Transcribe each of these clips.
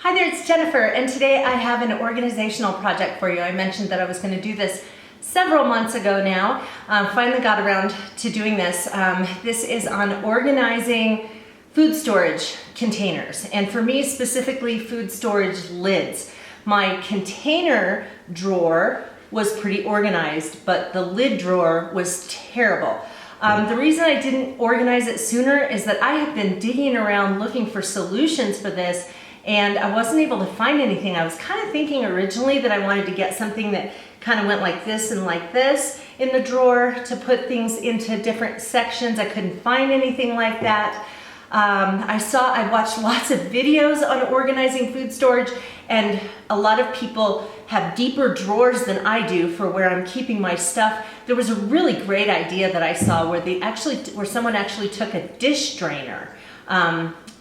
Hi there, it's Jennifer, and today I have an organizational project for you. I mentioned that I was going to do this several months ago now. Finally got around to doing this. This is on organizing food storage containers, and for me specifically food storage lids. My container drawer was pretty organized, but the lid drawer was terrible. The reason I didn't organize it sooner is that I have been digging around looking for solutions for this, and I wasn't able to find anything. I was kind of thinking originally that I wanted to get something that kind of went like this and like this in the drawer to put things into different sections. I couldn't find anything like that. I watched lots of videos on organizing food storage, and a lot of people have deeper drawers than I do for where I'm keeping my stuff. There was a really great idea that I saw where someone actually took a dish drainer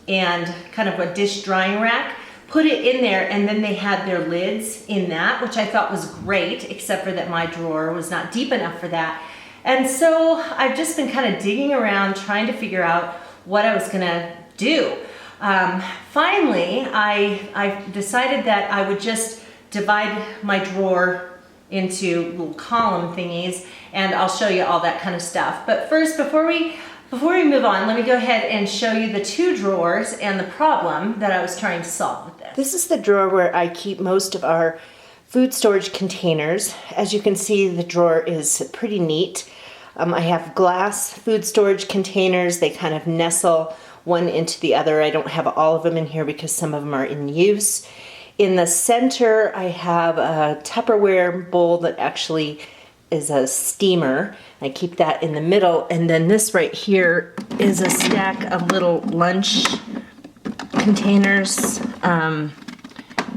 and kind of a dish drying rack, put it in there, and then they had their lids in that, which I thought was great, except for that my drawer was not deep enough for that. And so I've just been kind of digging around trying to figure out what I was gonna do. Finally, I decided that I would just divide my drawer into little column thingies, and I'll show you all that kind of stuff. But first, before we move on, let me go ahead and show you the two drawers and the problem that I was trying to solve with this. This is the drawer where I keep most of our food storage containers. As you can see, the drawer is pretty neat. I have glass food storage containers. They kind of nestle one into the other. I don't have all of them in here because some of them are in use. In the center, I have a Tupperware bowl that actually is a steamer. I keep that in the middle, and then this right here is a stack of little lunch containers. You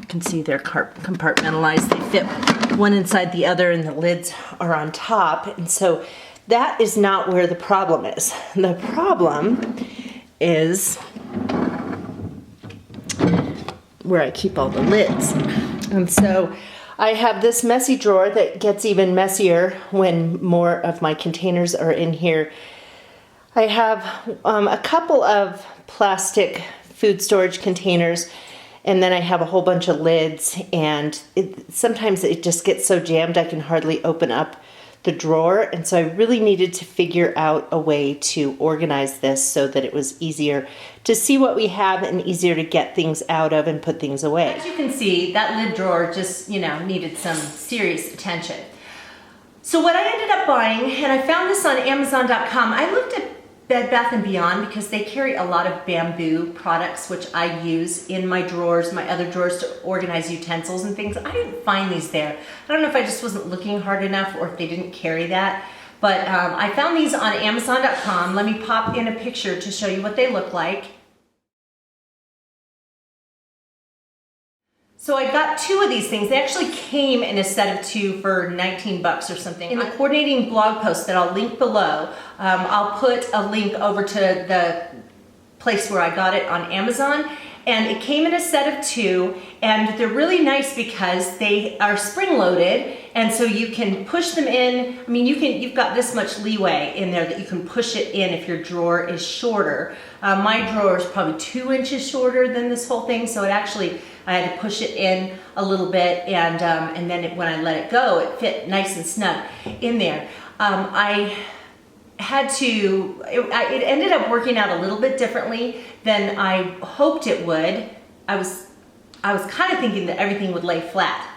can see they're compartmentalized. They fit one inside the other, and the lids are on top, and so that is not where the problem is. The problem is where I keep all the lids. And so I have this messy drawer that gets even messier when more of my containers are in here. I have a couple of plastic food storage containers, and then I have a whole bunch of lids, and sometimes it just gets so jammed I can hardly open up the drawer, and so I really needed to figure out a way to organize this so that it was easier to see what we have and easier to get things out of and put things away. As you can see, that lid drawer just, needed some serious attention. So what I ended up buying, and I found this on Amazon.com, I looked at Bed Bath & Beyond because they carry a lot of bamboo products, which I use in my drawers, my other drawers, to organize utensils and things. I didn't find these there. I don't know if I just wasn't looking hard enough or if they didn't carry that, but I found these on Amazon.com. Let me pop in a picture to show you what they look like. So I got two of these things. They actually came in a set of two for 19 bucks or something. In the coordinating blog post that I'll link below, I'll put a link over to the place where I got it on Amazon. And it came in a set of two, and they're really nice because they are spring-loaded, and so you can push them in. I mean, you've got this much leeway in there that you can push it in if your drawer is shorter. My drawer is probably 2 inches shorter than this whole thing, so I had to push it in a little bit, and then when I let it go, it fit nice and snug in there. It ended up working out a little bit differently than I hoped it would. I was kind of thinking that everything would lay flat,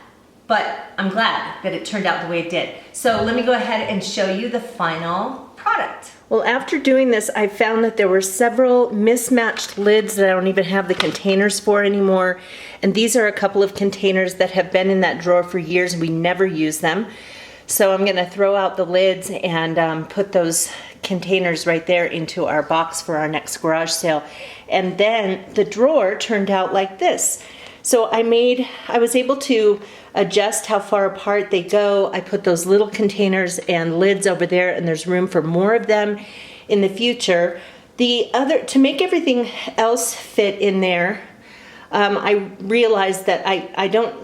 but I'm glad that it turned out the way it did. So let me go ahead and show you the final product. Well, after doing this, I found that there were several mismatched lids that I don't even have the containers for anymore. And these are a couple of containers that have been in that drawer for years. We never use them. So I'm gonna throw out the lids and put those containers right there into our box for our next garage sale. And then the drawer turned out like this. So I was able to adjust how far apart they go. I put those little containers and lids over there, and there's room for more of them in the future. To make everything else fit in there, I realized that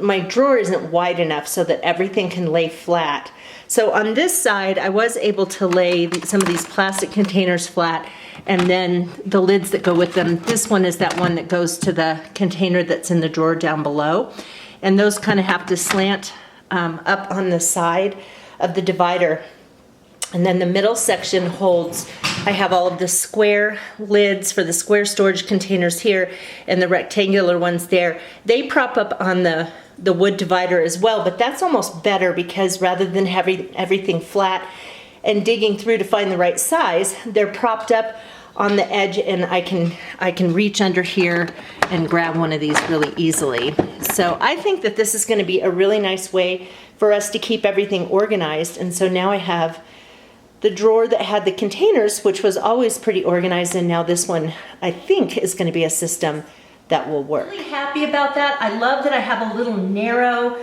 my drawer isn't wide enough so that everything can lay flat. So on this side, I was able to lay some of these plastic containers flat, and then the lids that go with them. This one is that one that goes to the container that's in the drawer down below. And those kind of have to slant up on the side of the divider. And then the middle section holds, I have all of the square lids for the square storage containers here and the rectangular ones there. They prop up on the wood divider as well, but that's almost better because rather than having everything flat and digging through to find the right size, they're propped up on the edge, and I can reach under here and grab one of these really easily. So I think that this is going to be a really nice way for us to keep everything organized. And so now I have the drawer that had the containers, which was always pretty organized, and now this one I think is going to be a system that will work. Really happy about that. I love that I have a little narrow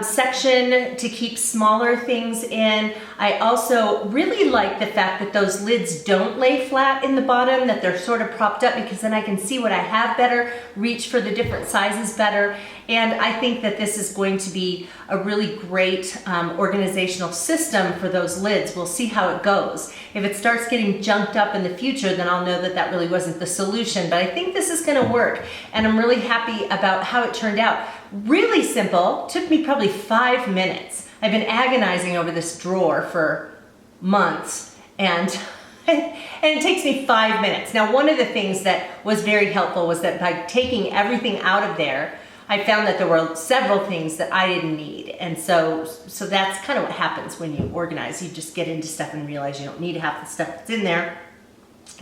section to keep smaller things in. I also really like the fact that those lids don't lay flat in the bottom, that they're sort of propped up, because then I can see what I have better, reach for the different sizes better. And I think that this is going to be a really great organizational system for those lids. We'll see how it goes. If it starts getting junked up in the future, then I'll know that that really wasn't the solution. But I think this is going to work, and I'm really happy about how it turned out. Really simple. Took me probably 5 minutes. I've been agonizing over this drawer for months, and it takes me 5 minutes. Now, one of the things that was very helpful was that by taking everything out of there, I found that there were several things that I didn't need. And so that's kind of what happens when you organize. You just get into stuff and realize you don't need half the stuff that's in there.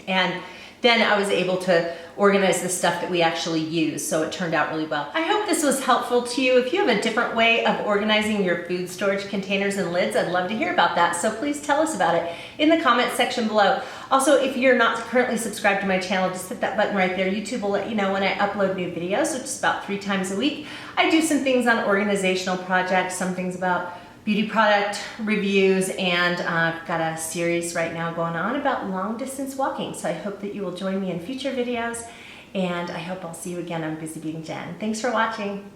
And then I was able to organize the stuff that we actually use, so it turned out really well. I hope this was helpful to you. If you have a different way of organizing your food storage containers and lids, I'd love to hear about that, so please tell us about it in the comment section below. Also, if you're not currently subscribed to my channel, just hit that button right there. YouTube will let you know when I upload new videos, which is about 3 times a week. I do some things on organizational projects, some things about beauty product reviews, and I've got a series right now going on about long distance walking. So I hope that you will join me in future videos, and I hope I'll see you again on Busy Being Jen. Thanks for watching.